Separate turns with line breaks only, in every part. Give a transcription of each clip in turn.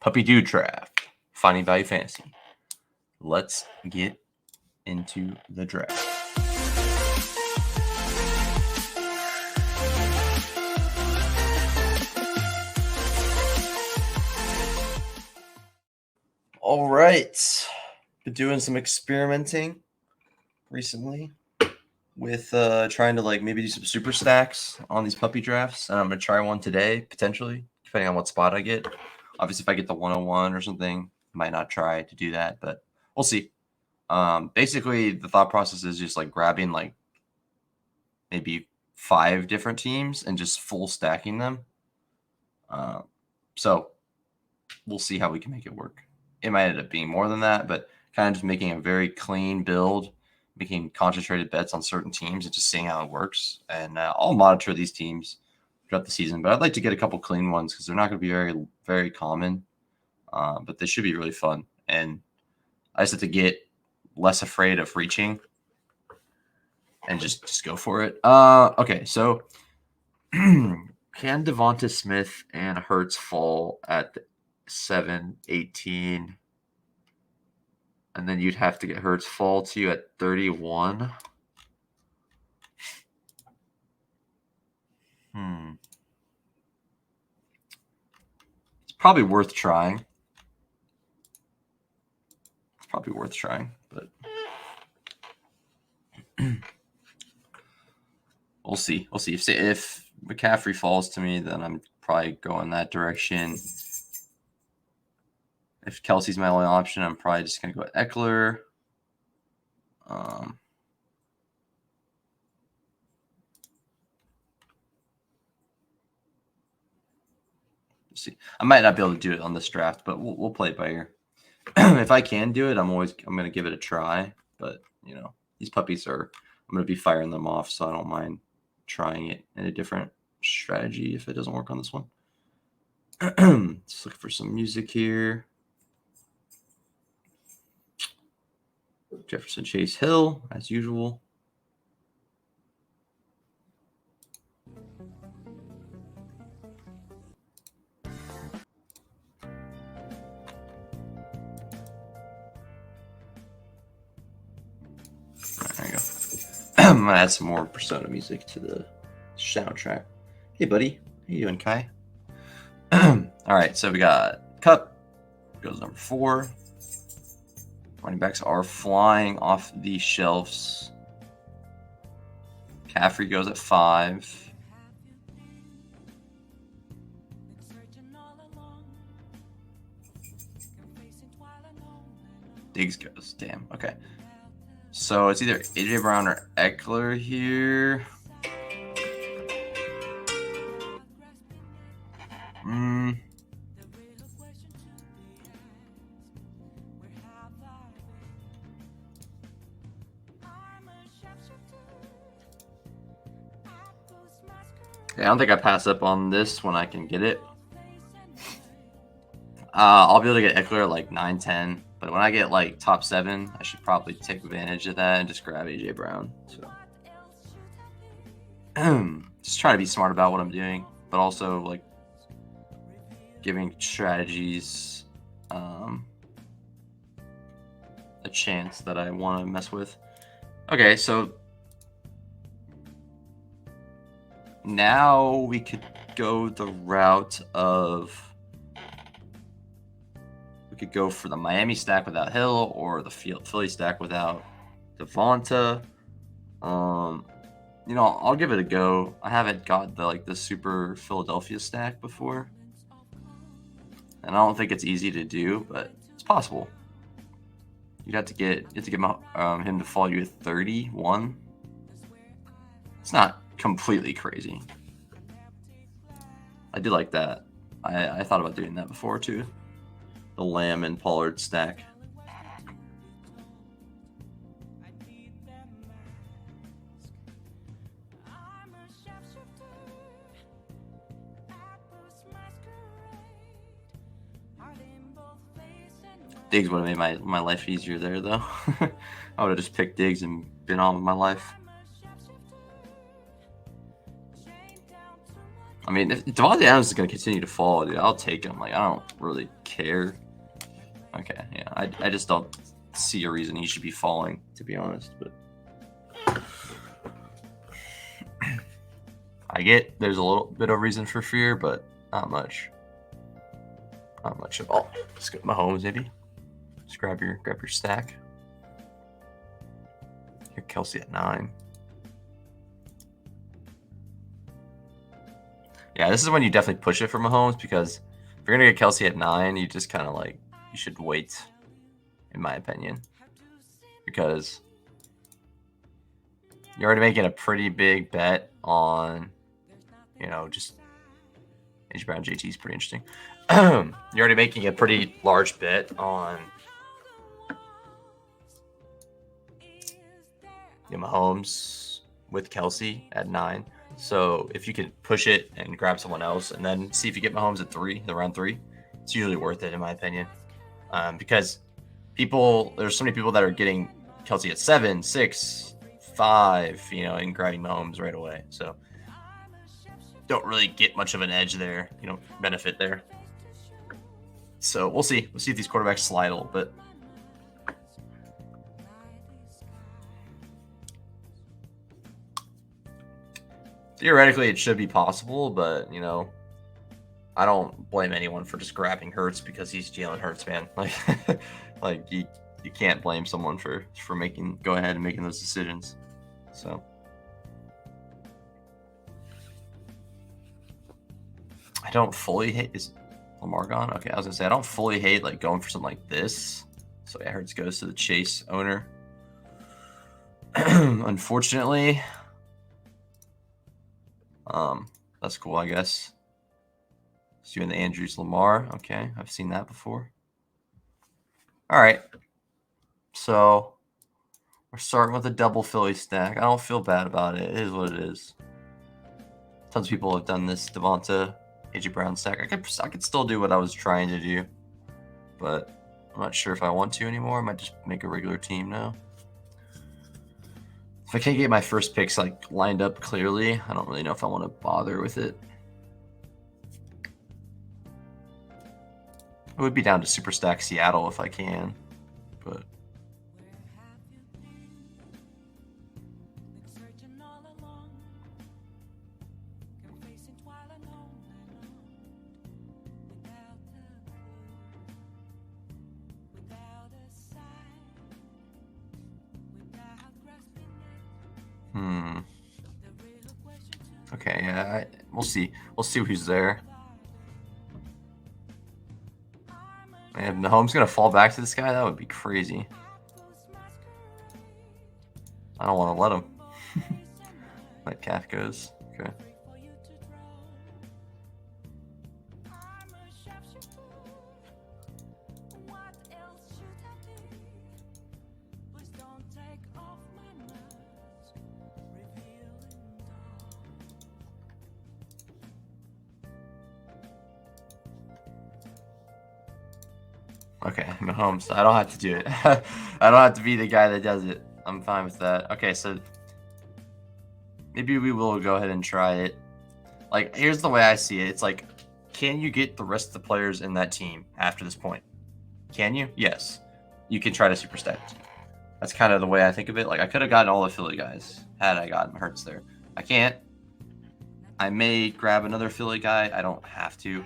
Puppy Dude Draft, Finding Value Fantasy. Let's get into the draft. All right. Been doing some experimenting recently with trying to maybe do some super stacks on these puppy drafts. And I'm going to try one today, potentially, depending on what spot I get. Obviously, if I get the 101 or something, I might not try to do that, but we'll see. Basically, the thought process is just grabbing maybe 5 different teams and just full stacking them. So we'll see how we can make it work. It might end up being more than that, but kind of just making a very clean build, making concentrated bets on certain teams and just seeing how it works. And I'll monitor these teams throughout the season, but I'd like to get a couple clean ones because they're not going to be very, very common, but they should be really fun. And I just have to get less afraid of reaching and just go for it. Okay, so can Devonta Smith and Hurts fall at 7, 18? And then you'd have to get Hurts fall to you at 31. It's probably worth trying. But we'll see. If McCaffrey falls to me, then I'm probably going that direction. If Kelsey's my only option, I'm probably just going to go with Eckler. See, I might not be able to do it on this draft, but we'll play it by ear. If I can do it, I'm going to give it a try. But these puppies I'm going to be firing them off, so I don't mind trying it in a different strategy if it doesn't work on this one. Just look for some music here. Jefferson Chase Hill, as usual. There you go. I'm going to add some more Persona music to the soundtrack. Hey, buddy. How you doing, Kai? All right, so we got Cup. Goes number 4. Running backs are flying off the shelves. McCaffrey goes at 5. Diggs goes. Damn. Okay. So it's either AJ Brown or Eckler here. I don't think I pass up on this when I can get it. I'll be able to get Eckler at 9, 10. But when I get top 7, I should probably take advantage of that and just grab AJ Brown. So just try to be smart about what I'm doing, but also giving strategies a chance that I want to mess with. Okay, so now we could go the route of we could go for the Miami stack without Hill or the Philly stack without Devonta. I'll give it a go. I haven't got the super Philadelphia stack before, and I don't think it's easy to do, but it's possible. You have to get him to fall you at 31. It's not completely crazy. I do like that. I thought about doing that before too. The Lamb and Pollard stack. Diggs would have made my life easier there, though. I would have just picked Diggs and been on with my life. I mean, if Devontae Adams is going to continue to fall, dude, I'll take him. Like, I don't really care. Okay, yeah, I just don't see a reason he should be falling, to be honest. But I get there's a little bit of reason for fear, but not much. Not much at all. Let's go to Mahomes, maybe. Just grab your stack. Here, Kelsey at 9. Yeah, this is when you definitely push it for Mahomes, because if you're gonna get Kelsey at 9, you just kind of like you should wait, in my opinion, because you're already making a pretty big bet on, just AJ Brown. JT is pretty interesting. You're already making a pretty large bet on Mahomes with Kelsey at 9. So if you could push it and grab someone else and then see if you get Mahomes at 3, the round 3, it's usually worth it, in my opinion. Because there's so many people that are getting Kelsey at 7, 6, 5, and grabbing Mahomes right away. So don't really get much of an edge there, benefit there. So we'll see. We'll see if these quarterbacks slide a little bit. Theoretically, it should be possible, but, I don't blame anyone for just grabbing Hurts because he's Jalen Hurts, man. Like you can't blame someone for go ahead and making those decisions. So I don't fully hate. Is Lamar gone? Okay, I was gonna say I don't fully hate like going for something like this. So yeah, Hurts goes to the Chase owner. Unfortunately, that's cool, I guess. It's you and the Andrews Lamar. Okay, I've seen that before. All right. So we're starting with a double Philly stack. I don't feel bad about it. It is what it is. Tons of people have done this Devonta, AJ Brown stack. I could still do what I was trying to do, but I'm not sure if I want to anymore. I might just make a regular team now. If I can't get my first picks like lined up clearly, I don't really know if I want to bother with it. It would be down to super stack Seattle if I can, but okay, yeah, we'll see. We'll see who's there. And Mahomes gonna fall back to this guy? That would be crazy. I don't want to let him. Let Calf goes. Okay. Okay, Mahomes. I don't have to do it. I don't have to be the guy that does it. I'm fine with that. Okay, so maybe we will go ahead and try it. Like, here's the way I see it. It's like, can you get the rest of the players in that team after this point? Can you? Yes. You can try to super stack. That's kind of the way I think of it. Like, I could have gotten all the Philly guys had I gotten Hurts there. I can't. I may grab another Philly guy. I don't have to.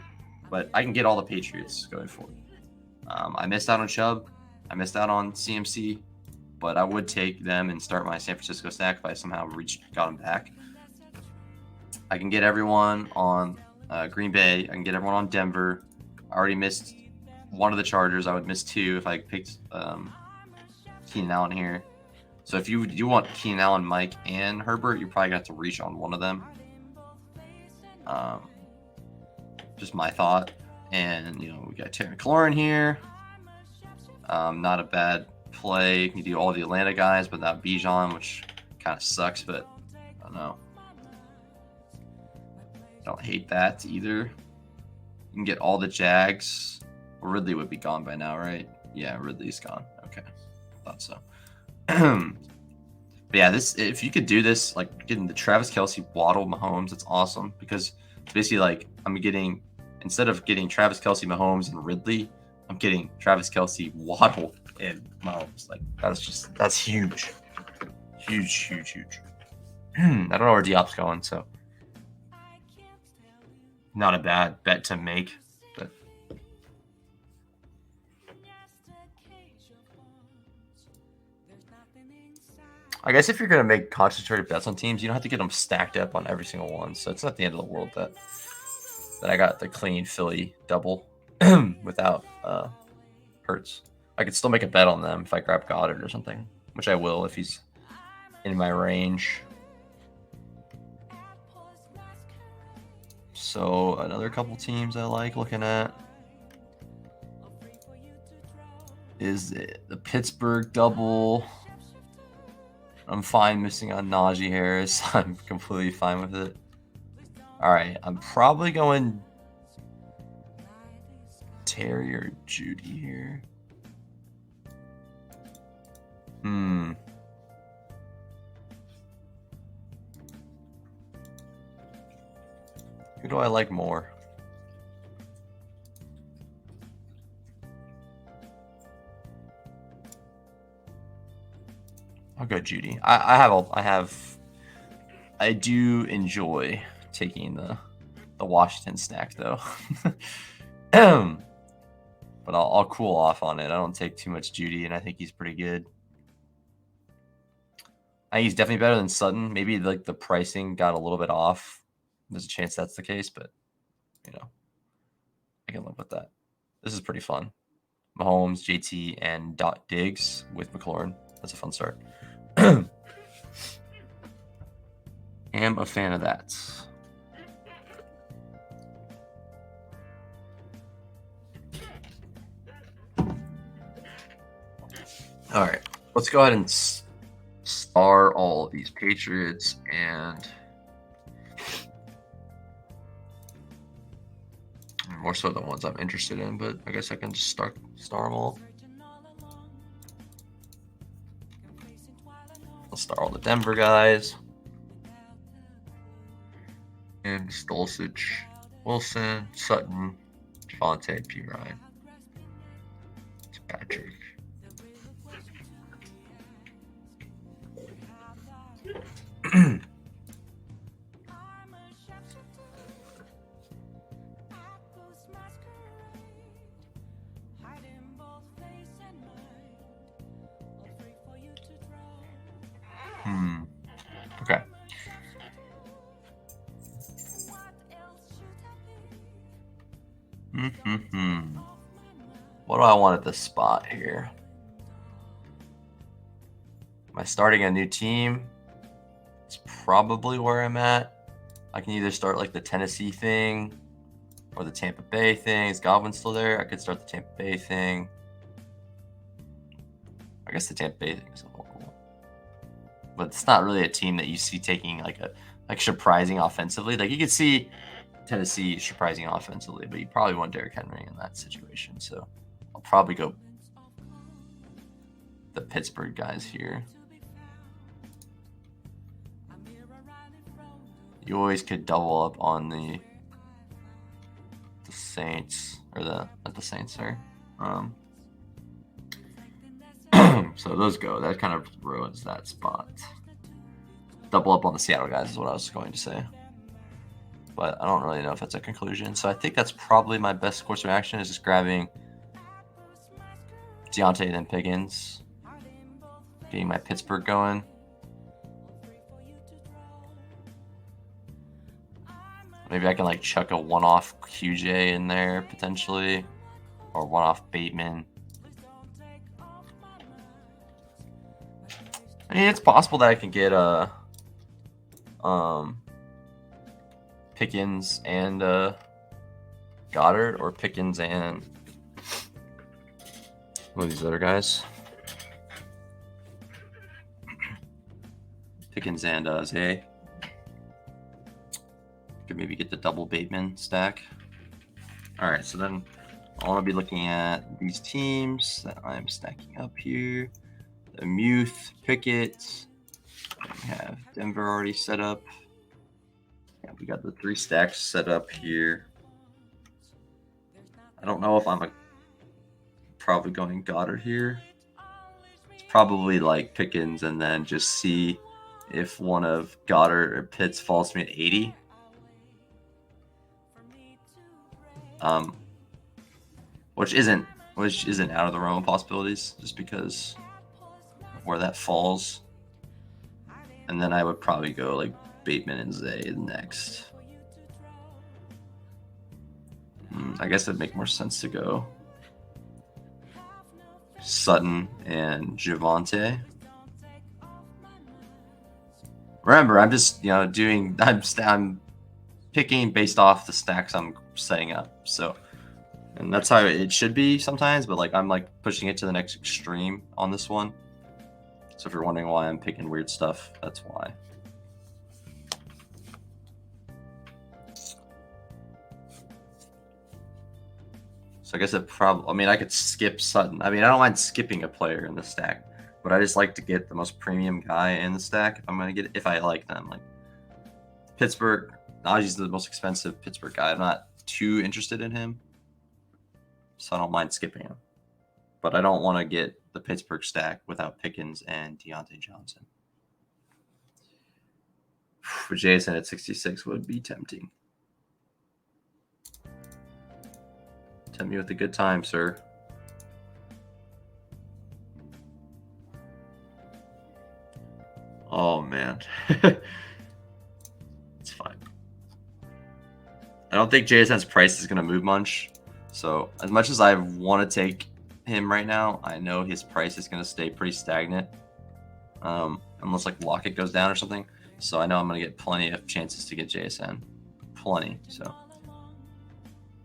But I can get all the Patriots going forward. I missed out on Chubb. I missed out on CMC. But I would take them and start my San Francisco stack if I somehow got them back. I can get everyone on Green Bay. I can get everyone on Denver. I already missed one of the Chargers. I would miss 2 if I picked Keenan Allen here. So if you do want Keenan Allen, Mike, and Herbert, you're probably going to have to reach on one of them. Just my thought. And, we got Terry McLaurin here. Not a bad play. You can do all the Atlanta guys, but not Bijan, which kind of sucks, but I don't know. Don't hate that either. You can get all the Jags. Ridley would be gone by now, right? Yeah, Ridley's gone. Okay. Thought so. But yeah, if you could do this, like getting the Travis Kelce, Waddle, Mahomes, it's awesome because Basically, like I'm getting, instead of getting Travis Kelce, Mahomes, and Ridley, I'm getting Travis Kelce, Waddle, and Mahomes. Like that's huge, huge. I don't know where Diop's going, so not a bad bet to make. But I guess if you're gonna make concentrated bets on teams, you don't have to get them stacked up on every single one. So it's not the end of the world that I got the clean Philly double without Hurts. I could still make a bet on them if I grab Goddard or something, which I will if he's in my range. So another couple teams I like looking at is the Pittsburgh double. I'm fine missing on Najee Harris. I'm completely fine with it. All right, I'm probably going Terry or Judy here. Who do I like more? I'll go Judy. I do enjoy taking the Washington stack though. But I'll cool off on it. I don't take too much Judy, and I think he's pretty good. I think he's definitely better than Sutton. Maybe like the pricing got a little bit off. There's a chance that's the case, but you know, I can live with that. This is pretty fun. Mahomes, JT, and Dot Diggs with McLaurin. That's a fun start. Am a fan of that. All right, let's go ahead and star all of these Patriots and more so the ones I'm interested in, but I guess I can just star them all. I'll star all the Denver guys. And Stolcich, Wilson, Sutton, Javonte, P. Ryan, Patrick. Okay. What do I want at this spot here? Am I starting a new team? It's probably where I'm at. I can either start like the Tennessee thing or the Tampa Bay thing. Is Godwin still there? I could start the Tampa Bay thing. I guess the Tampa Bay thing is horrible. But it's not really a team that you see taking like surprising offensively. Like you could see Tennessee surprising offensively, but you probably want Derrick Henry in that situation. So I'll probably go the Pittsburgh guys here. You always could double up on the Saints, or not the Saints, sorry. So those go. That kind of ruins that spot. Double up on the Seattle guys is what I was going to say. But I don't really know if that's a conclusion. So I think that's probably my best course of action, is just grabbing Deontay and then Pickens. Getting my Pittsburgh going. Maybe I can like chuck a one-off QJ in there potentially, or one-off Bateman. I mean, it's possible that I can get Pickens and Goddard, or Pickens and one of these other guys. Pickens and Zay. Could maybe get the double Bateman stack. All right, so then I want to be looking at these teams that I'm stacking up here. The Muth, Pickett. We have Denver already set up. Yeah, we got the 3 stacks set up here. I don't know if I'm probably going Goddard here. It's probably like Pickens and then just see if one of Goddard or Pitts falls to me at 80. Which isn't out of the realm of possibilities, just because of where that falls. And then I would probably go like Bateman and Zay next. I guess it'd make more sense to go Sutton and Javonte. Remember, I'm just I'm picking based off the stacks I'm setting up. So, and that's how it should be sometimes. But like I'm like pushing it to the next extreme on this one. So if you're wondering why I'm picking weird stuff, that's why. So I guess I could skip Sutton. I mean, I don't mind skipping a player in the stack, but I just like to get the most premium guy in the stack if I like them. Like Pittsburgh, Najee's the most expensive Pittsburgh guy. I'm not too interested in him, so I don't mind skipping him. But I don't want to get the Pittsburgh stack without Pickens and Deontay Johnson. For Jason at 66 would be tempting. Tempt me with a good time, sir. Oh, man. It's fine. I don't think JSN's price is going to move much. So as much as I want to take him right now, I know his price is going to stay pretty stagnant. Unless like Lockett goes down or something. So I know I'm going to get plenty of chances to get JSN. Plenty. So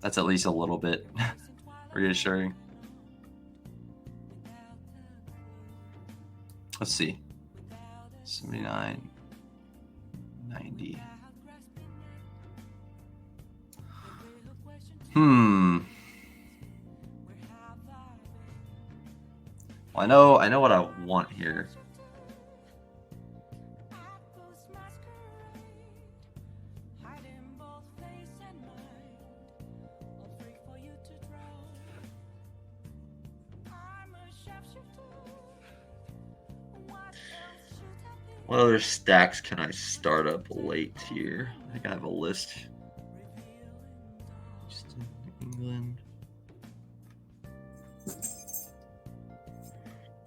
that's at least a little bit reassuring. Let's see. 79, 90. Well, I know what I want here. What other stacks can I start up late here? I think I have a list. England.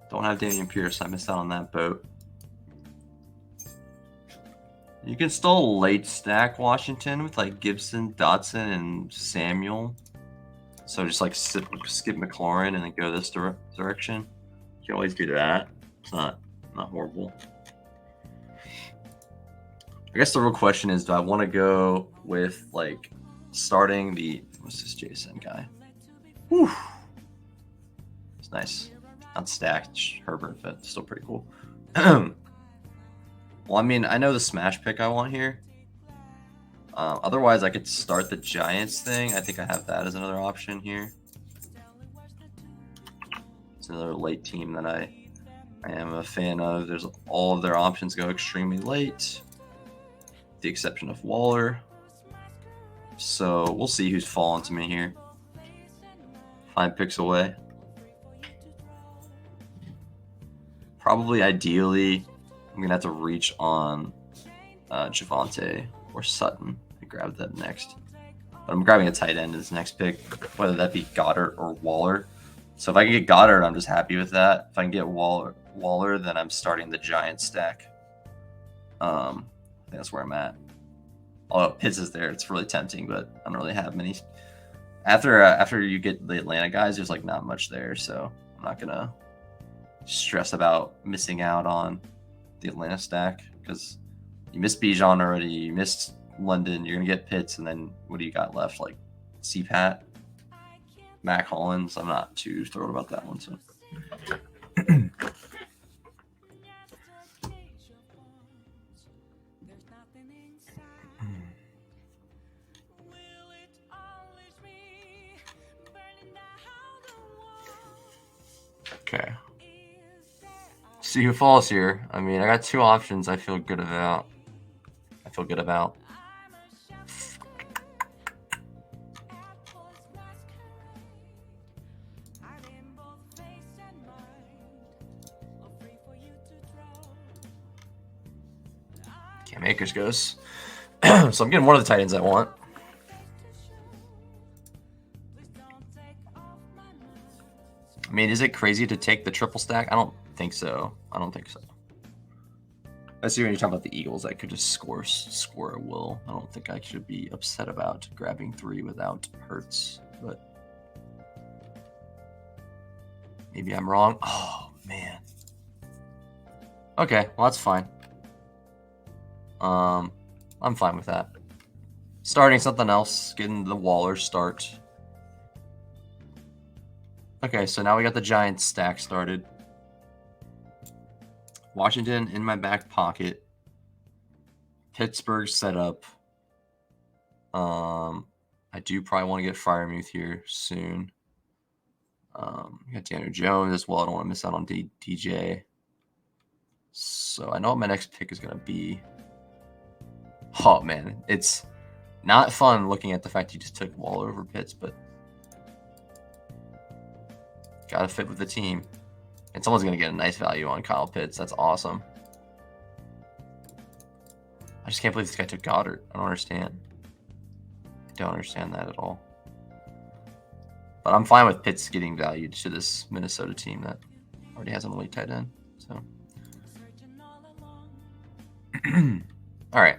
Don't have Damian Pierce. I missed out on that boat. You can still late stack Washington with like Gibson, Dotson, and Samuel. So just like skip McLaurin and then go this direction. You can always do that. It's not horrible. I guess the real question is, do I want to go with like starting what's this Jason guy? Whew. It's nice. Unstacked Herbert, but still pretty cool. Well, I mean, I know the smash pick I want here. Otherwise, I could start the Giants thing. I think I have that as another option here. It's another late team that I am a fan of. There's all of their options go extremely late, with the exception of Waller. So we'll see who's falling to me here. 5 picks away. Probably, ideally, I'm going to have to reach on Javonte or Sutton and grab that next. But I'm grabbing a tight end as next pick, whether that be Goddard or Waller. So if I can get Goddard, I'm just happy with that. If I can get Waller, then I'm starting the Giants stack. I think that's where I'm at. Although Pitts is there, it's really tempting, but I don't really have many. After you get the Atlanta guys, there's like not much there, so I'm not gonna stress about missing out on the Atlanta stack because you missed Bijan already, you missed London, you're gonna get Pitts, and then what do you got left? Like CPAT, Mac Hollins. I'm not too thrilled about that one. So. Okay. See who falls here. I mean, I got 2 options I feel good about. Cam Akers goes. So I'm getting one of the tight ends I want. I mean, is it crazy to take the triple stack? I don't think so. I don't think so. I see when you're talking about the Eagles, I could just score at will. I don't think I should be upset about grabbing 3 without Hurts, but maybe I'm wrong. Oh, man. Okay, well, that's fine. I'm fine with that. Starting something else, getting the Waller start. Okay, so now we got the Giants stack started. Washington in my back pocket. Pittsburgh set up. I do probably want to get Freiermuth here soon. We got Daniel Jones as well. I don't want to miss out on DJ. So I know what my next pick is going to be. Oh, man. It's not fun looking at the fact you just took Waller over Pitts, but got to fit with the team. And someone's going to get a nice value on Kyle Pitts. That's awesome. I just can't believe this guy took Goddard. I don't understand. I don't understand that at all. But I'm fine with Pitts getting valued to this Minnesota team that already has an elite tight end. So, all right.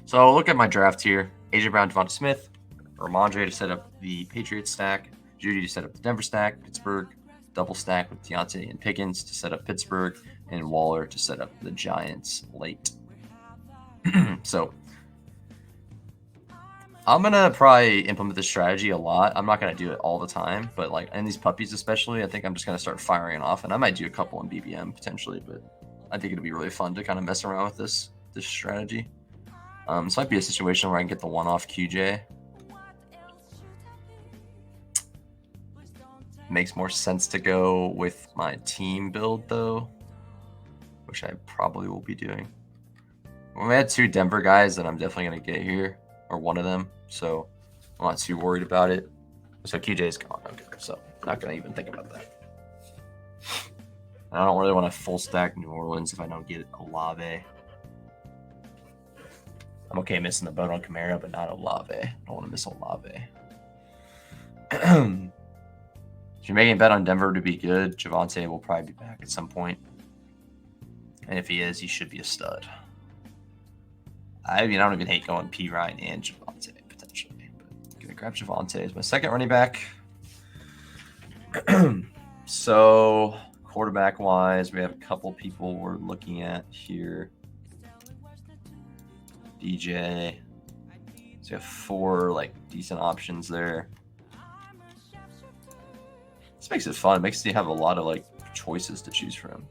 So look at my draft here. AJ Brown, Devonta Smith, Ramondre to set up the Patriots stack, Judy to set up the Denver stack, Pittsburgh double stack with Deontay and Pickens to set up Pittsburgh, and Waller to set up the Giants late. So I'm going to probably implement this strategy a lot. I'm not going to do it all the time, but like in these puppies especially, I think I'm just going to start firing it off, and I might do a couple in BBM potentially, but I think it'll be really fun to kind of mess around with this strategy. This might be a situation where I can get the one-off QJ. Makes more sense to go with my team build, though, which I probably will be doing. We had 2 Denver guys that I'm definitely going to get here, or one of them, so I'm not too worried about it. So QJ's gone. Okay, so not going to even think about that. I don't really want to full stack New Orleans if I don't get Olave. I'm okay missing the boat on Kamara, but not Olave. I don't want to miss Olave. If you're making a bet on Denver to be good, Javonte will probably be back at some point. And if he is, he should be a stud. I mean, I don't even hate going P. Ryan and Javonte, potentially. But I'm going to grab Javonte as my second running back. So, quarterback-wise, we have a couple people we're looking at here. DJ. So you have 4 like decent options there. This makes it fun. It makes you have a lot of like choices to choose from.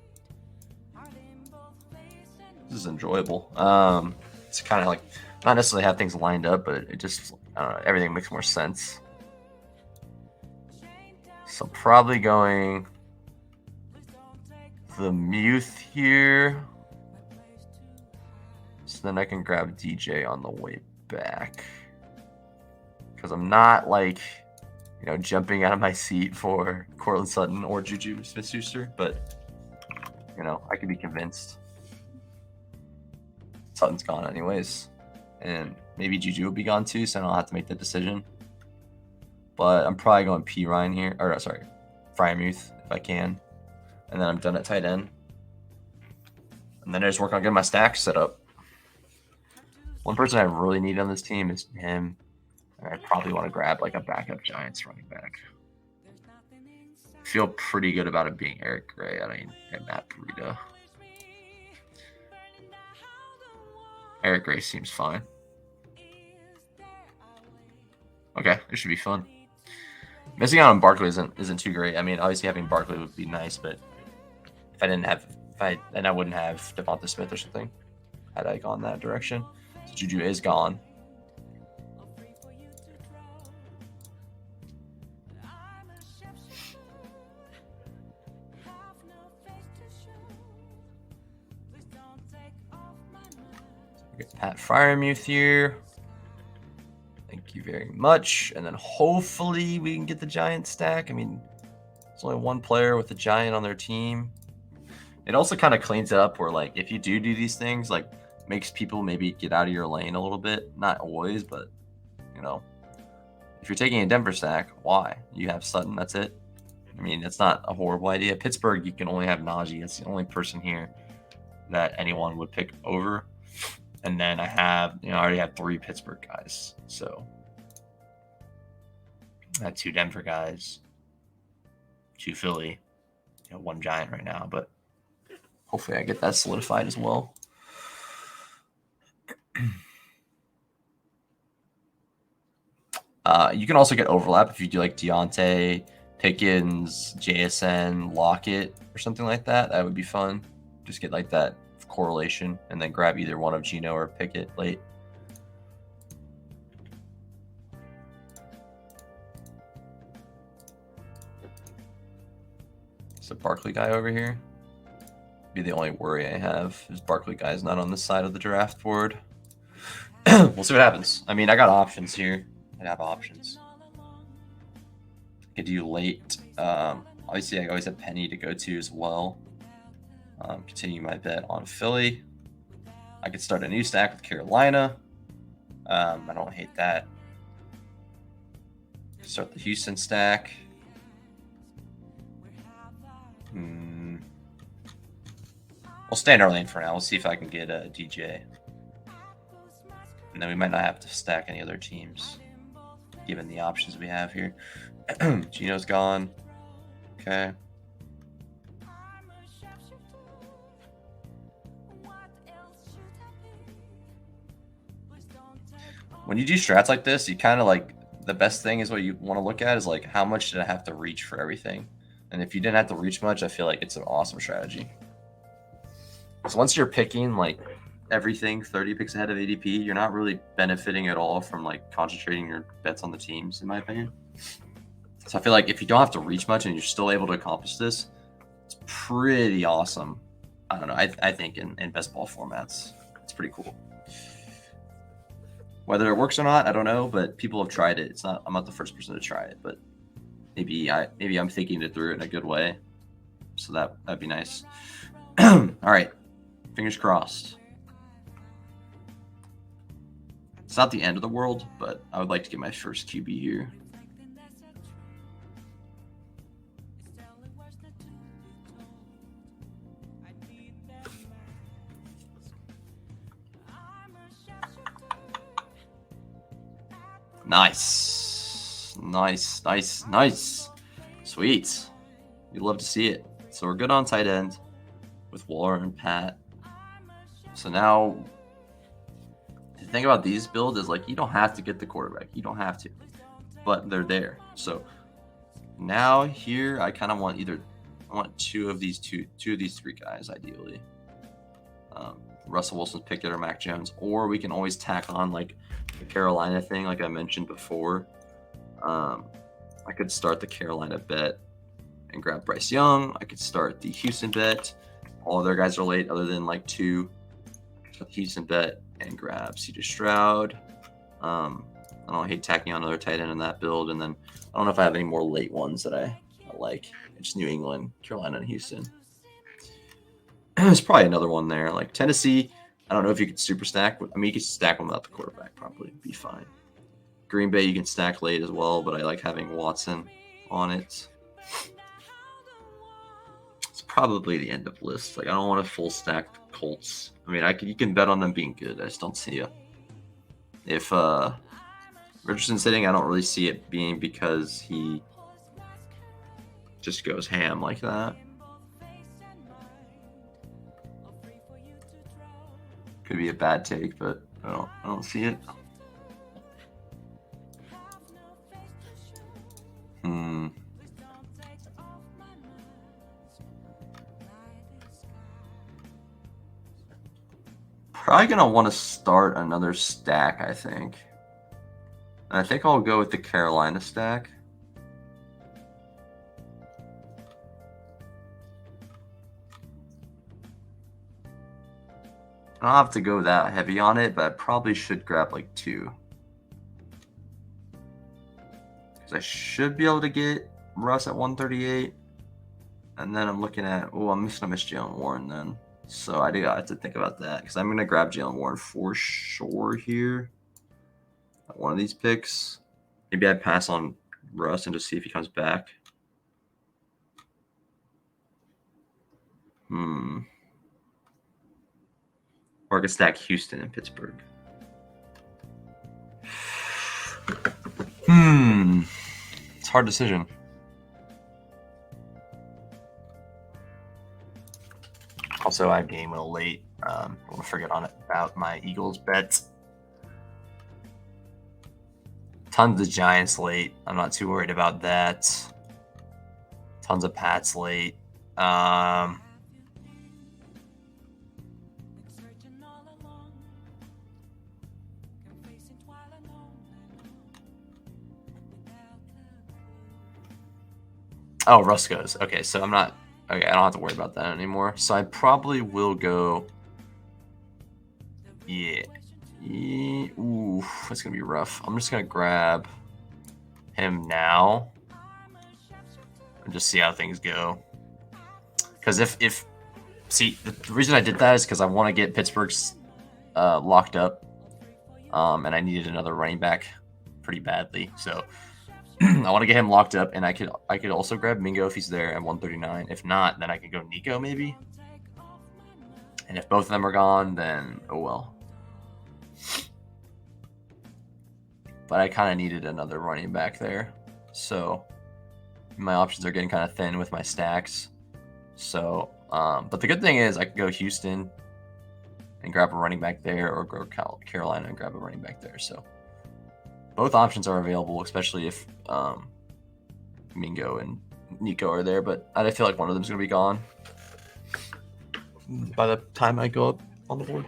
This is enjoyable. It's kind of like not necessarily have things lined up, but it just I don't know, everything makes more sense. So probably going the Muth here. So then I can grab DJ on the way back. Because I'm not like, jumping out of my seat for Cortland Sutton or Juju Smith-Schuster, but, I could be convinced. Sutton's gone anyways. And maybe Juju will be gone too, so I don't have to make that decision. But I'm probably going P. Ryan here, or sorry, Freiermuth if I can. And then I'm done at tight end. And then I just work on getting my stack set up. One person I really need on this team is him. I probably want to grab like a backup Giants running back. Feel pretty good about it being Eric Gray. And Matt Breida. Eric Gray seems fine. Okay, this should be fun. Missing out on Barkley isn't too great. I mean, obviously having Barkley would be nice, but if I wouldn't have Devonta Smith or something had I gone that direction. So Juju is gone. Get Pat Freiermuth here. Thank you very much. And then hopefully we can get the Giant stack. I mean, there's only one player with a Giant on their team. It also kind of cleans it up where, like, if you do these things, like, makes people maybe get out of your lane a little bit. Not always, but, you know, if you're taking a Denver stack, why? You have Sutton, that's it. I mean, it's not a horrible idea. Pittsburgh, you can only have Najee. That's the only person here that anyone would pick over. And then I already have 3 Pittsburgh guys. So I had 2 Denver guys, 2 Philly, 1 Giant right now. But hopefully I get that solidified as well. You can also get overlap if you do like Deontay, Pickens, JSN, Lockett, or something like that. That would be fun. Just get like that correlation and then grab either one of Geno or Pickett late. Is the Barkley guy over here? Be the only worry I have is Barkley guy's not on this side of the draft board. We'll see what happens. I mean, I got options here. I have options. I could do late. Obviously, I always have Penny to go to as well. Continue my bet on Philly. I could start a new stack with Carolina. I don't hate that. Start the Houston stack. We'll stay in our lane for now. We'll see if I can get a DJ. And then we might not have to stack any other teams, given the options we have here. Geno's gone. Okay. When you do strats like this, you kind of like, the best thing is what you want to look at is like, how much did I have to reach for everything? And if you didn't have to reach much, I feel like it's an awesome strategy. So once you're picking like everything 30 picks ahead of ADP, you're not really benefiting at all from like concentrating your bets on the teams, in my opinion. So I feel like if you don't have to reach much and you're still able to accomplish this, it's pretty awesome. I don't know. I think in best ball formats, it's pretty cool. Whether it works or not, I don't know, but people have tried it. I'm not the first person to try it, but maybe I'm thinking it through in a good way. So that'd be nice. All right. Fingers crossed. It's not the end of the world, but I would like to get my first QB here. Nice. Sweet. You'd love to see it. So we're good on tight end with Waller and Pat. So now the thing about these builds is like, you don't have to get the quarterback. You don't have to, but they're there. So now here, I kind of want two of these 3 guys, ideally. Russell Wilson's Pickett or Mac Jones, or we can always tack on like the Carolina thing, like I mentioned before. I could start the Carolina bet and grab Bryce Young. I could start the Houston bet. All of their guys are late, other than like 2. The Houston bet and grab CJ Stroud. I don't hate tacking on another tight end in that build, and then I don't know if I have any more late ones that I like. It's New England, Carolina, and Houston. There's probably another one there, like Tennessee. I don't know if you could super stack. I mean, you could stack them without the quarterback, probably be fine. Green Bay, you can stack late as well, but I like having Watson on it. It's probably the end of list. Like, I don't want to full stack the Colts. I mean, you can bet on them being good. I just don't see it. If Richardson's hitting, I don't really see it being because he just goes ham like that. Could be a bad take, but I don't see it. Probably gonna want to start another stack, I think. And I think I'll go with the Carolina stack. I don't have to go that heavy on it, but I probably should grab like 2. Because I should be able to get Russ at 138. And then I'm looking at, I'm just going to miss Jalen Warren then. So I have to think about that because I'm going to grab Jalen Warren for sure here. At one of these picks. Maybe I pass on Russ and just see if he comes back. Or I could stack Houston and Pittsburgh. It's a hard decision. Also, I game a little late. I want to forget about my Eagles bet. Tons of Giants late. I'm not too worried about that. Tons of Pats late. Oh, Russ goes. Okay, so I'm not... Okay, I don't have to worry about that anymore. So I probably will go... Yeah. Ooh, that's going to be rough. I'm just going to grab him now and just see how things go. Because if see, the reason I did that is because I want to get Pittsburgh's locked up, and I needed another running back pretty badly. So I want to get him locked up, and I could also grab Mingo if he's there at 139. If not, then I could go Nico maybe. And if both of them are gone, then oh well. But I kind of needed another running back there, so my options are getting kind of thin with my stacks. So, but the good thing is I can go Houston and grab a running back there, or go Carolina and grab a running back there. So both options are available, especially if Mingo and Nico are there. But I feel like one of them is going to be gone by the time I go up on the board.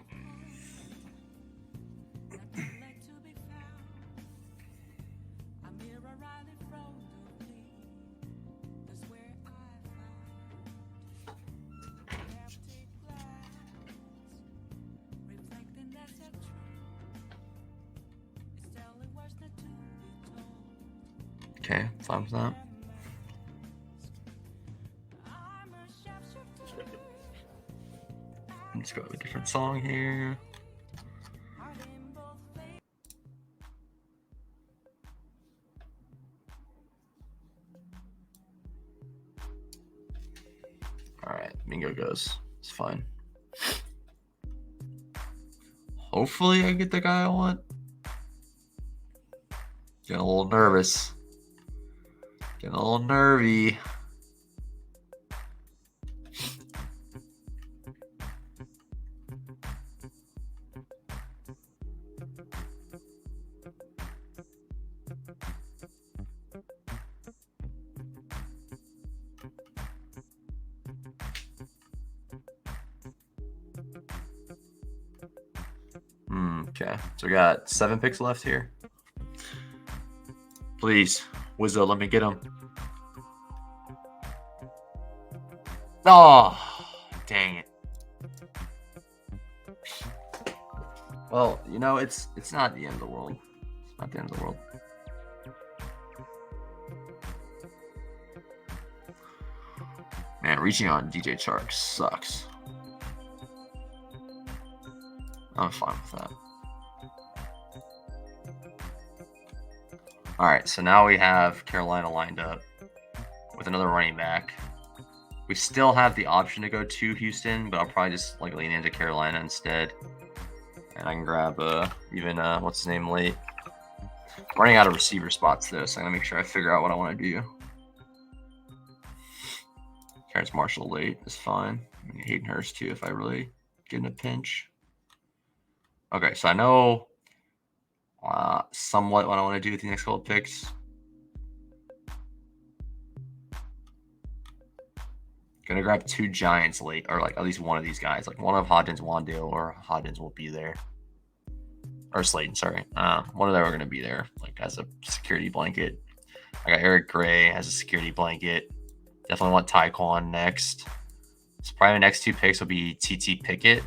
Okay, fine with that. Let's go with a different song here. All right, Mingo goes. It's fine. Hopefully I get the guy I want. Getting a little nervous. Getting a little nervy. Okay, so we got 7 picks left here. Please, Wizzo, let me get him. Oh, dang it. Well, you know, it's not the end of the world. It's not the end of the world. Man, reaching on DJ Chark sucks. I'm fine with that. All right, so now we have Carolina lined up with another running back. We still have the option to go to Houston, but I'll probably just like lean into Carolina instead. And I can grab even what's his name late. I'm running out of receiver spots though, so I'm gonna make sure I figure out what I want to do. Terrence Marshall late is fine. I mean, Hayden Hurst too if I really get in a pinch. Okay, so I know somewhat what I want to do with the next couple of picks. Gonna grab 2 Giants late, or like at least one of these guys. Like one of Hodgins, Wandale, or Hodgins will be there. Or Slayton, sorry. One of them are gonna be there, like as a security blanket. I got Eric Gray as a security blanket. Definitely want Tyquan next. So probably the next 2 picks will be TT Pickett.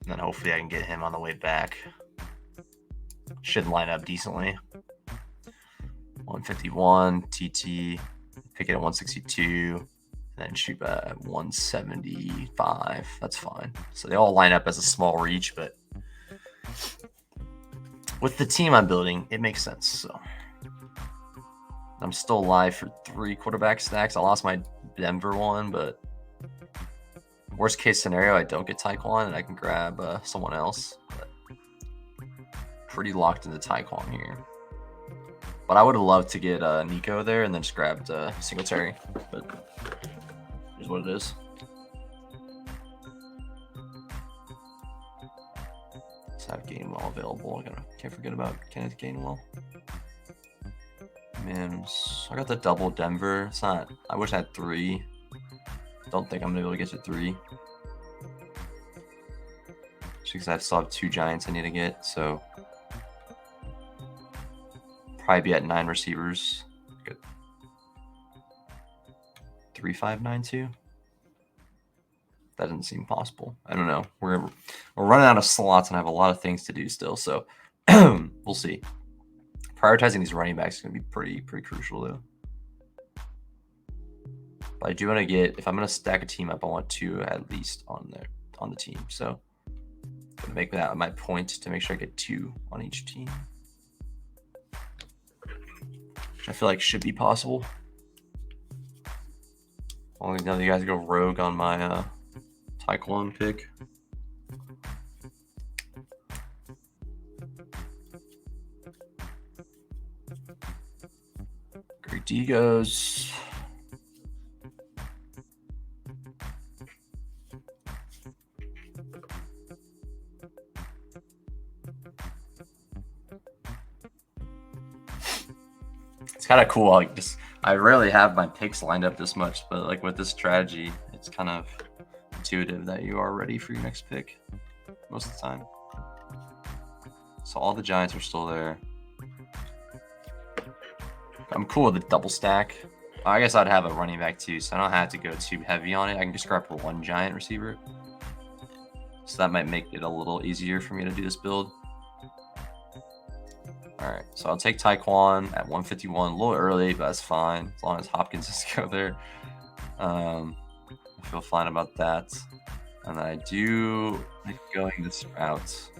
And then hopefully I can get him on the way back. Should line up decently. 151, TT, Pickett at 162, and then Chuba at 175. That's fine. So they all line up as a small reach, but with the team I'm building, it makes sense. So I'm still live for 3 quarterback stacks. I lost my Denver one, but worst case scenario, I don't get Taekwon and I can grab someone else. But pretty locked into Taekwon here. But I would have loved to get Nico there and then just grabbed Singletary. But here's what it is. Let's have Gainwell available. Can't forget about Kenneth Gainwell. Mims. I got the double Denver. It's not. I wish I had 3. Don't think I'm gonna be able to get to 3. Just because I still have 2 Giants I need to get. So probably be at 9 receivers. Good. 3-5-9-2. That doesn't seem possible. I don't know. We're running out of slots and I have a lot of things to do still. So we'll see. Prioritizing these running backs is going to be pretty crucial though. But I do want to get, if I'm going to stack a team up, I want 2 at least on the team. So I'm going to make that my point to make sure I get 2 on each team, which I feel like should be possible. Only none of you guys go rogue on my Taekwon pick. Great D goes. It's kind of cool. Like I rarely have my picks lined up this much, but like with this strategy, it's kind of intuitive that you are ready for your next pick most of the time. So all the Giants are still there. I'm cool with the double stack. I guess I'd have a running back too, so I don't have to go too heavy on it. I can just grab 1 Giant receiver. So that might make it a little easier for me to do this build. All right, so I'll take Taekwon at 151, a little early, but that's fine as long as Hopkins doesn't go there. I feel fine about that. And I do like going this route.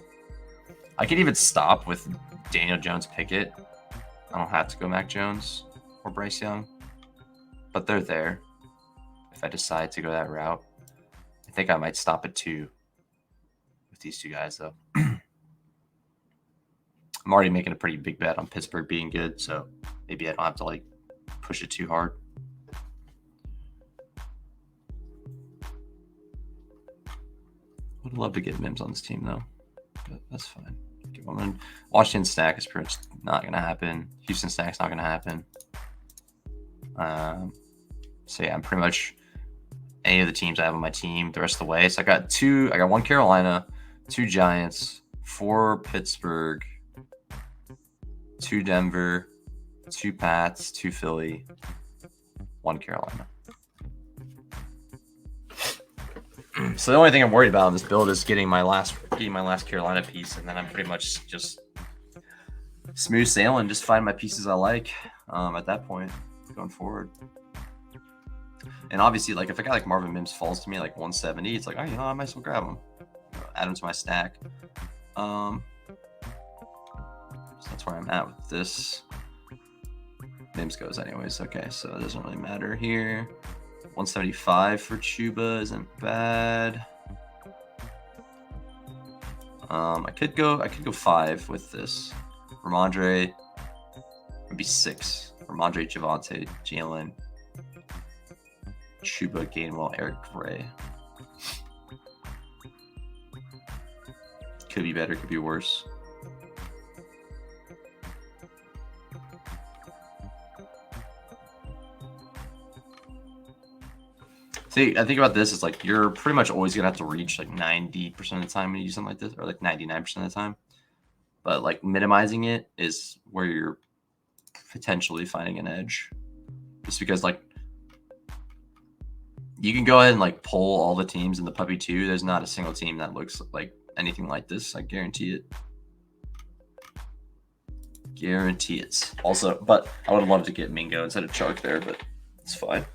I could even stop with Daniel Jones Pickett. I don't have to go Mac Jones or Bryce Young, but they're there. If I decide to go that route, I think I might stop at 2 with these 2 guys though. I'm already making a pretty big bet on Pittsburgh being good, so maybe I don't have to like push it too hard. Would love to get Mims on this team though, but that's fine. Washington stack is pretty much not going to happen. Houston stack's not going to happen. So yeah, I'm pretty much any of the teams I have on my team the rest of the way. So I got 1 Carolina, 2 Giants, 4 Pittsburgh, 2 Denver, 2 Pats, 2 Philly, 1 Carolina. So the only thing I'm worried about in this build is getting my last Carolina piece, and then I'm pretty much just smooth sailing, just find my pieces I like at that point going forward. And obviously, like if a guy like Marvin Mims falls to me like 170, it's like, oh, I might as well grab him, add him to my stack. So that's where I'm at with this. Mims goes anyways. Okay, so it doesn't really matter here. 175 for Chuba isn't bad. I could go 5 with this. Ramondre would be 6. Ramondre, Javonte, Jalen, Chuba, Gainwell, Eric Gray. Could be better, could be worse. See, I think about this is like you're pretty much always gonna have to reach like 90% of the time when you do something like this, or like 99% of the time. But like minimizing it is where you're potentially finding an edge. Just because like you can go ahead and like pull all the teams in the Puppy 2. There's not a single team that looks like anything like this. I guarantee it. Guarantee it. Also, but I would have loved to get Mingo instead of Chark there, but it's fine.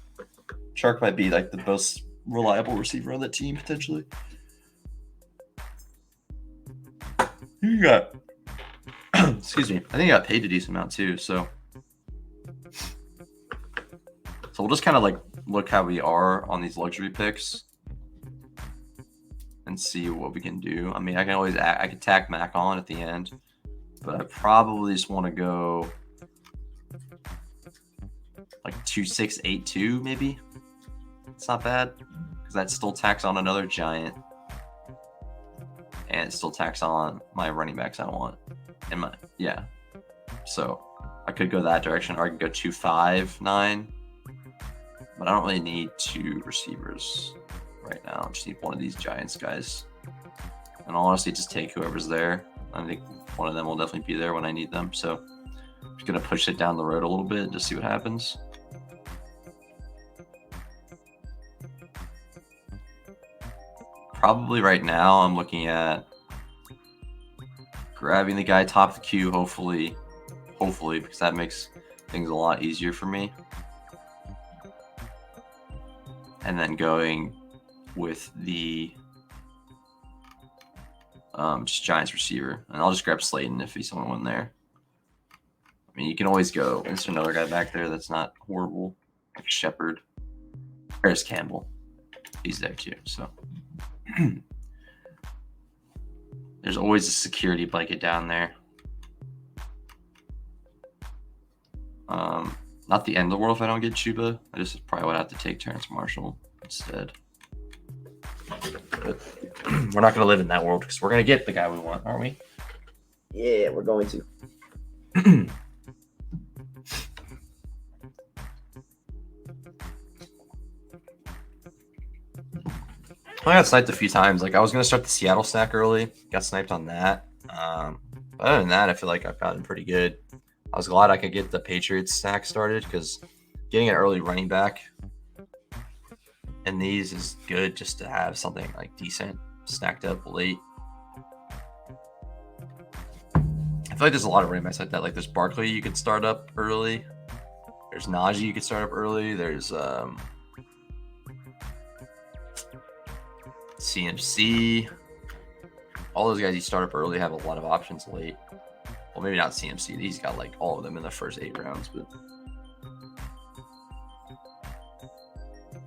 Chark might be like the most reliable receiver on that team potentially. You got, excuse me. I think he got paid a decent amount too. So we'll just kind of like look how we are on these luxury picks and see what we can do. I mean, I could tack Mac on at the end, but I probably just want to go like 2-6-8-2 maybe. It's not bad because that still tacks on another giant, and it still tacks on my running backs I want. And so I could go that direction, or I could go 2-5-9, but I don't really need 2 receivers right now. I just need one of these Giants guys, and I'll honestly just take whoever's there. I think one of them will definitely be there when I need them. So I'm just gonna push it down the road a little bit and just see what happens. Probably right now I'm looking at grabbing the guy top of the queue, hopefully, because that makes things a lot easier for me. And then going with the just Giants receiver. And I'll just grab Slayton if he's someone there. I mean, you can always go. There's another guy back there that's not horrible, like Shepard. There's Campbell. He's there too, so. There's always a security blanket down there. Not the end of the world if I don't get Chuba. I just probably would have to take Terrence Marshall instead. But we're not going to live in that world because we're going to get the guy we want, aren't we?
Yeah, we're going to.
I got sniped a few times. Like I was gonna start the Seattle stack early, got sniped on that. But other than that, I feel like I've gotten pretty good. I was glad I could get the Patriots stack started because getting an early running back in these is good just to have something like decent stacked up late. I feel like there's a lot of running backs like that. Like there's Barkley you could start up early. There's Najee you could start up early. There's CMC. All those guys you start up early have a lot of options late. Well, maybe not CMC. He's got like all of them in the first 8 rounds, but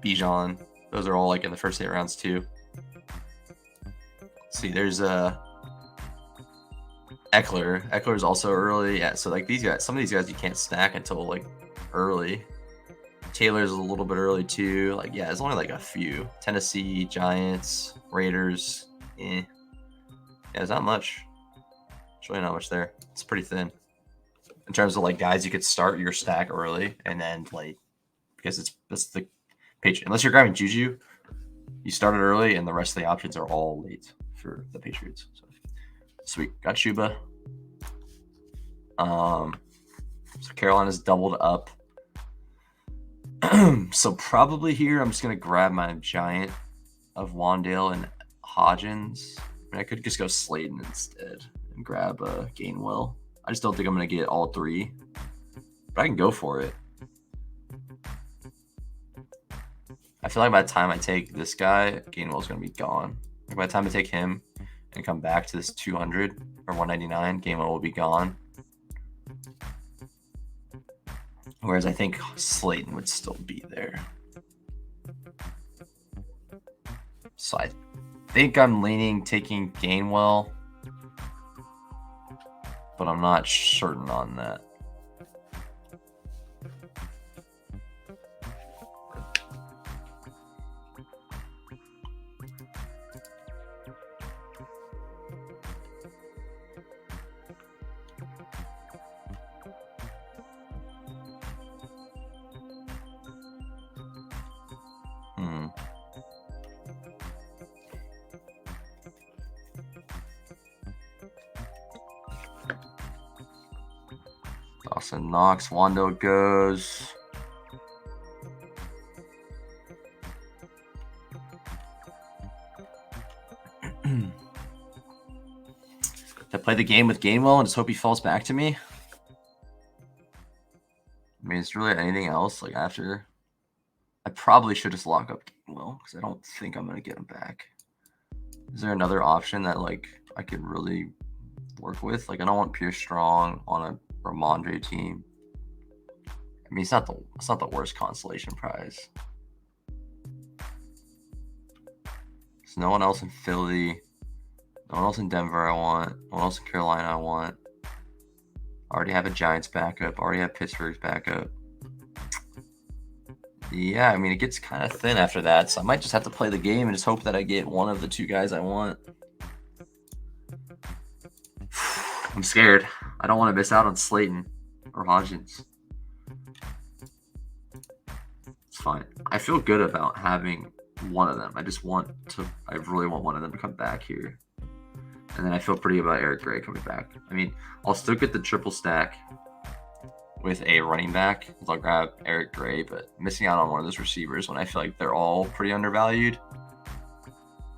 Bijan. Those are all like in the first 8 rounds too. Let's see, there's Eckler. Eckler's also early. Yeah, so like these guys, some of these guys you can't stack until like early. Taylor's a little bit early too. Like, yeah, it's only like a few. Tennessee, Giants, Raiders. Yeah, there's not much. There's really not much there. It's pretty thin. In terms of like guys you could start your stack early and then late. Because that's the Patriot. Unless you're grabbing Juju, you start it early and the rest of the options are all late for the Patriots. So sweet. Got Chuba. So Carolina's doubled up. So probably here I'm just gonna grab my giant of Wandale and Hodgins. I mean, I could just go Slayton instead and grab Gainwell. I just don't think I'm gonna get all 3, but I can go for it. I feel like by the time I take this guy, Gainwell's gonna be gone. Like by the time I take him and come back to this 200 or 199, Gainwell will be gone. Whereas I think Slayton would still be there. So I think I'm leaning taking Gainwell, but I'm not certain on that. Dawson Knox, Wando goes. I play the game with Gainwell and just hope he falls back to me. I mean, is there really anything else like after? I probably should just lock up Gainwell because I don't think I'm gonna get him back. Is there another option that like I could really work with? Like I don't want Pierce Strong on a Ramondre team. I mean, it's not the worst consolation prize. There's no one else in Philly. No one else in Denver I want. No one else in Carolina I want. I already have a Giants backup. I already have Pittsburgh's backup. Yeah, I mean, it gets kind of thin after that, so I might just have to play the game and just hope that I get one of the two guys I want. I'm scared. I don't want to miss out on Slayton or Hodgins. It's fine. I feel good about having one of them. I really want one of them to come back here. And then I feel pretty about Eric Gray coming back. I mean, I'll still get the triple stack with a running back. I'll grab Eric Gray, but missing out on one of those receivers when I feel like they're all pretty undervalued.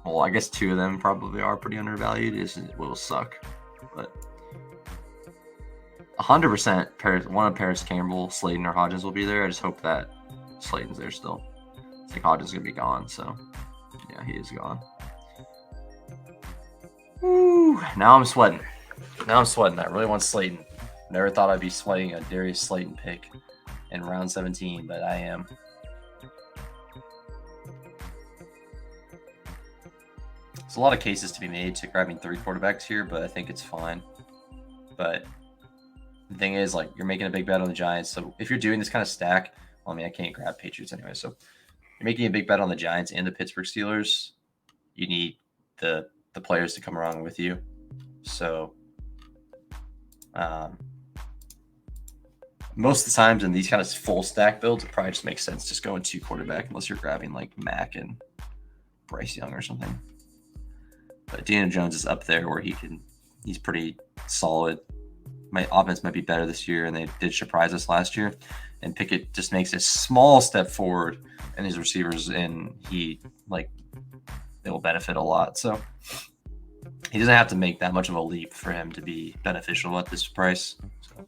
Well, I guess two of them probably are pretty undervalued. It will suck. But 100% one of Paris Campbell, Slayton, or Hodgins will be there. I just hope that Slayton's there still. I think Hodgins is going to be gone, so yeah, he is gone. Woo, now I'm sweating. I really want Slayton. Never thought I'd be sweating a Darius Slayton pick in round 17, but I am. There's a lot of cases to be made to grabbing 3 quarterbacks here, but I think it's fine. But the thing is, like, you're making a big bet on the Giants. So if you're doing this kind of stack, well, I mean, I can't grab Patriots anyway. So you're making a big bet on the Giants and the Pittsburgh Steelers. You need the players to come along with you. So most of the times in these kind of full stack builds, it probably just makes sense just going 2 quarterback unless you're grabbing like Mac and Bryce Young or something. But Daniel Jones is up there where he's pretty solid. My offense might be better this year, and they did surprise us last year. And Pickett just makes a small step forward in his receivers, and it will benefit a lot. So he doesn't have to make that much of a leap for him to be beneficial at this price. So.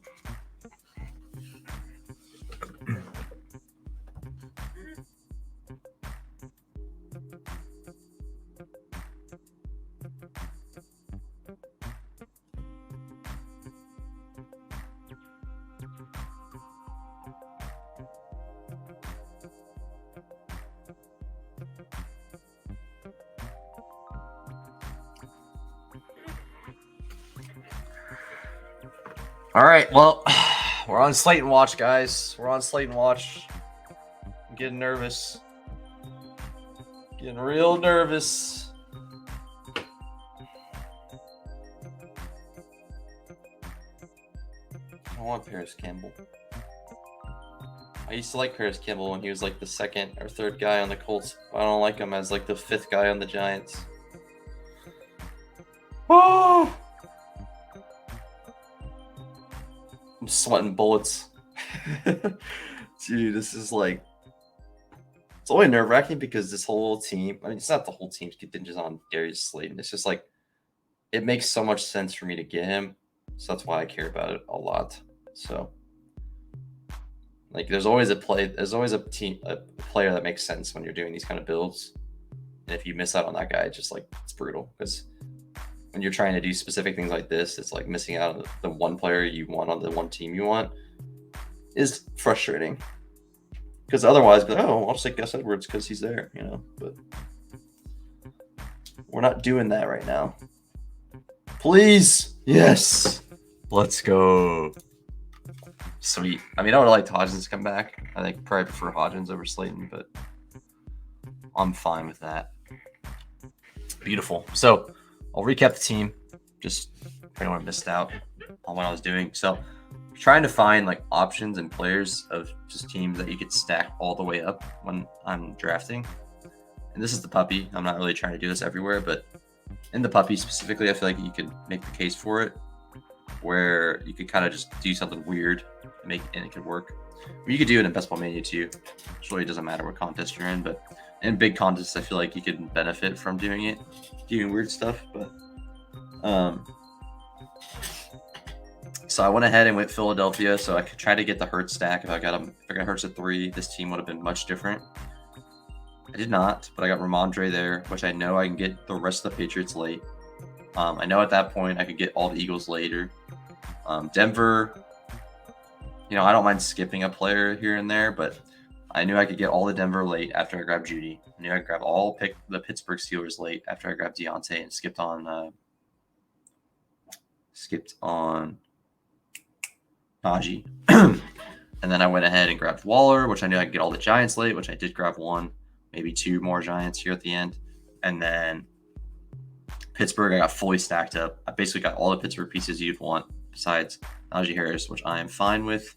All right, well, we're on Slayton watch, guys. We're on Slayton watch. I'm getting nervous. Getting real nervous. I want Paris Campbell. I used to like Paris Campbell when he was like the 2nd or 3rd guy on the Colts. I don't like him as like the 5th guy on the Giants. Oh! I'm sweating bullets. Dude, this is like... It's only nerve-wracking because this whole team... I mean, it's not the whole team's contingent on Darius Slayton. It's just like... It makes so much sense for me to get him. So that's why I care about it a lot. So... Like, there's always a player that makes sense when you're doing these kind of builds. And if you miss out on that guy, it's just like, it's brutal. Because when you're trying to do specific things like this, it's like missing out on the one player you want on the one team you want is frustrating. Because otherwise, I'll just take Gus Edwards because he's there, But we're not doing that right now. Please. Yes. Let's go. Sweet. I mean, I would like Hodgins to come back. I think probably prefer Hodgins over Slayton, but I'm fine with that. Beautiful. So I'll recap the team, just for anyone missed out on what I was doing. So trying to find like options and players of just teams that you could stack all the way up when I'm drafting. And this is the puppy. I'm not really trying to do this everywhere, but in the puppy specifically, I feel like you could make the case for it, where you could kind of just do something weird and it could work. You could do it in Bestball Mania too. It really doesn't matter what contest you're in, but in big contests, I feel like you could benefit from doing weird stuff. But So I went ahead and went Philadelphia, so I could try to get the Hurts stack. If I got Hurts at 3, this team would have been much different. I did not, but I got Ramondre there, which I know I can get the rest of the Patriots late. I know at that point I could get all the Eagles later. Denver, I don't mind skipping a player here and there, but I knew I could get all the Denver late after I grabbed Judy. I knew I could grab the Pittsburgh Steelers late after I grabbed Deontay and skipped on Najee. And then I went ahead and grabbed Waller, which I knew I could get all the Giants late, which I did grab 1, maybe 2 more Giants here at the end. And then Pittsburgh, I got fully stacked up. I basically got all the Pittsburgh pieces you'd want besides Najee Harris, which I am fine with.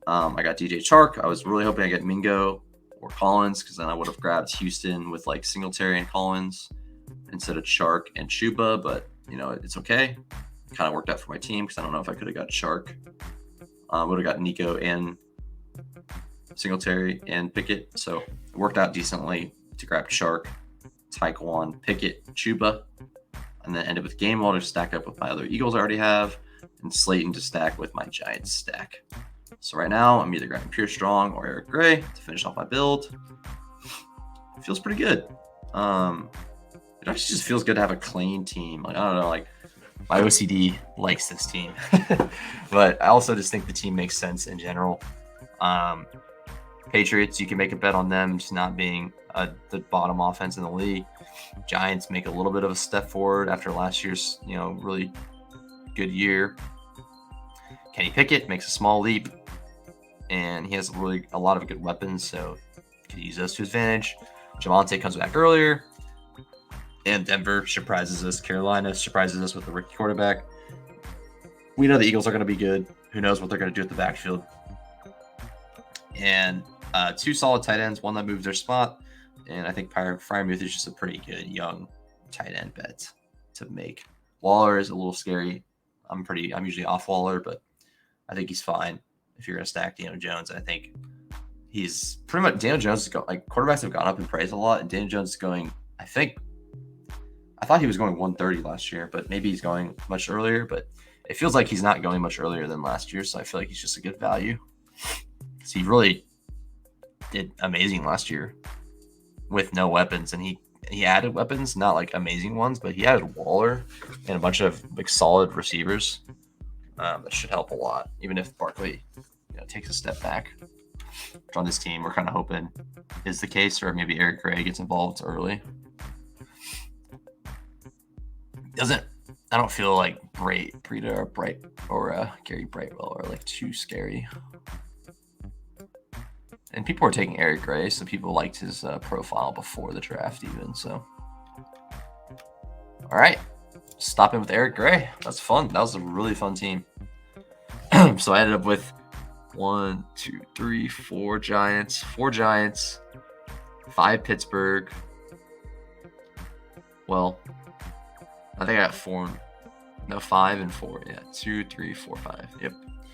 I got DJ Chark. I was really hoping I get Mingo or Collins because then I would have grabbed Houston with like Singletary and Collins instead of Chark and Chuba, but it's okay. It kind of worked out for my team because I don't know if I could have got Chark. Would have got Nico and Singletary and Pickett, so it worked out decently to grab Chark, Tyquan, Pickett, Chuba, and then ended with Gainwell to stack up with my other Eagles I already have, and Slayton to stack with my Giants stack. So right now, I'm either grabbing Pure Strong or Eric Gray to finish off my build. It feels pretty good. It actually just feels good to have a clean team. Like, I don't know, like my OCD likes this team, but I also just think the team makes sense in general. Patriots, you can make a bet on them just not being the bottom offense in the league. Giants make a little bit of a step forward after last year's, really good year. Kenny Pickett makes a small leap, and he has a lot of good weapons, so could use those to his advantage. Javonte comes back earlier, and Denver surprises us. Carolina surprises us with the rookie quarterback. We know the Eagles are going to be good. Who knows what they're going to do at the backfield. And 2 solid tight ends, one that moves their spot, and I think Freiermuth is just a pretty good young tight end bet to make. Waller is a little scary. I'm usually off Waller, but I think he's fine if you're going to stack Daniel Jones. I think he's pretty much Daniel Jones is quarterbacks have gone up in price a lot, and Daniel Jones is going. I thought he was going 130 last year, but maybe he's going much earlier. But it feels like he's not going much earlier than last year, so I feel like he's just a good value. So he really did amazing last year with no weapons, and he added weapons, not like amazing ones, but he added Waller and a bunch of like solid receivers. That should help a lot, even if Barkley takes a step back. Which on this team, we're kind of hoping is the case, or maybe Eric Gray gets involved early. I don't feel like Breida or Bright or Gary Brightwell are like too scary. And people are taking Eric Gray, so people liked his profile before the draft even. So, all right, stopping with Eric Gray. That's fun. That was a really fun team. So I ended up with 4 Giants, 5 Pittsburgh. Well, I think I got 5 and 4. Yeah, 2, 3, 4, 5. Yep.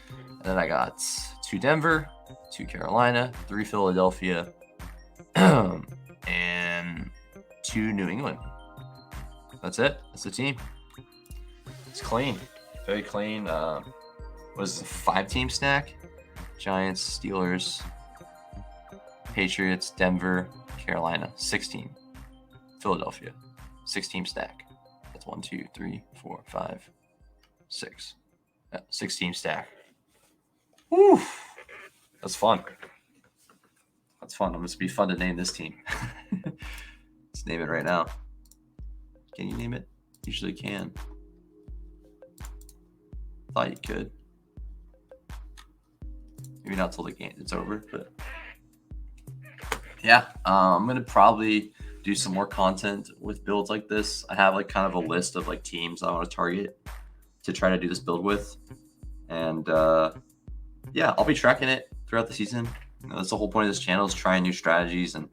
And then I got 2 Denver, 2 Carolina, 3 Philadelphia, and 2 New England. That's it. That's the team. It's clean. Very clean. Was a 5-team stack? Giants, Steelers, Patriots, Denver, Carolina. 6-team. Philadelphia. 6-team stack. That's 1, 2, 3, 4, 5, 6. 6-team stack. Woo! That's fun. That's fun. It's going to be fun to name this team. Let's name it right now. Can you name it? Usually can. Thought you could. Maybe not till the game it's over, but yeah, I'm gonna probably do some more content with builds like this. I have like kind of a list of like teams I want to target to try to do this build with, and yeah, I'll be tracking it throughout the season. That's the whole point of this channel, is trying new strategies and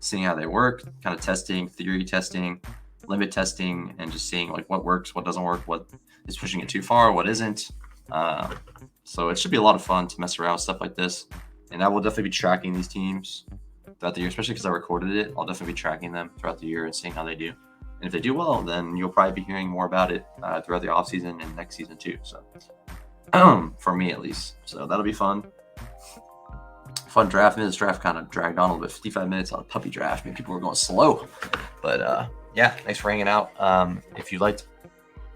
seeing how they work, kind of testing, theory testing, limit testing, and just seeing like what works, what doesn't work, what is pushing it too far, what isn't. So it should be a lot of fun to mess around with stuff like this. And I will definitely be tracking these teams throughout the year, especially because I recorded it. I'll definitely be tracking them throughout the year and seeing how they do. And if they do well, then you'll probably be hearing more about it throughout the offseason and next season too. So for me at least. So that'll be fun. Fun draft. This draft kind of dragged on a little bit. 55 minutes on a puppy draft. Maybe people were going slow. But yeah, thanks for hanging out. If you liked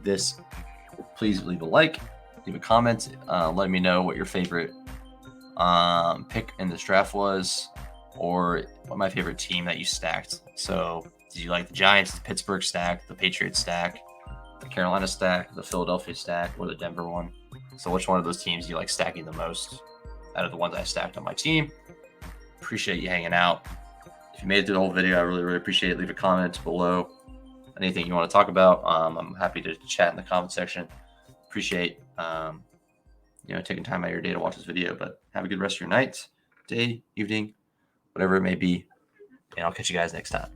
this, please leave a like, leave a comment, let me know what your favorite pick in this draft was, or what my favorite team that you stacked. So did you like the Giants, the Pittsburgh stack, the Patriots stack, the Carolina stack, the Philadelphia stack, or the Denver one? So which one of those teams do you like stacking the most out of the ones I stacked on my team? Appreciate you hanging out. If you made it through the whole video, I really, really appreciate it. Leave a comment below. Anything you want to talk about, I'm happy to chat in the comment section. Appreciate taking time out of your day to watch this video. But have a good rest of your night, day, evening, whatever it may be, and I'll catch you guys next time.